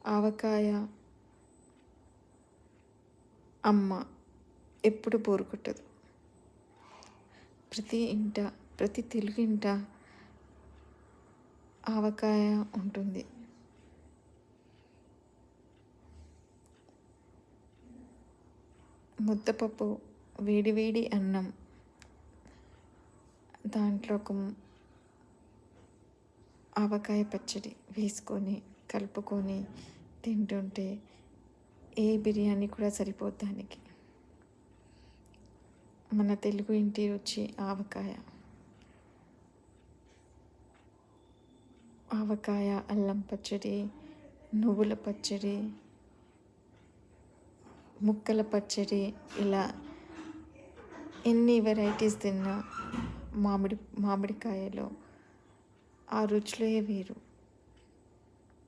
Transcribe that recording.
ఆవకాయ అమ్మ ఎప్పుడు బోరు కొట్టదు. ప్రతి తెలుగు ఇంట ఆవకాయ ఉంటుంది. ముద్దపప్పు, వేడి వేడి అన్నం, దాంట్లో ఒక ఆవకాయ పచ్చడి వేసుకొని కలుపుకొని తింటుంటే ఏ బిర్యానీ కూడా సరిపోదు దానికి. మన తెలుగు ఇంటి రుచి ఆవకాయ. ఆవకాయ, అల్లం పచ్చడి, నువ్వుల పచ్చడి, ముక్కల పచ్చడి, ఇలా ఎన్ని వెరైటీస్ తిన్నా మామిడికాయలో ఆ రుచులే వేరు.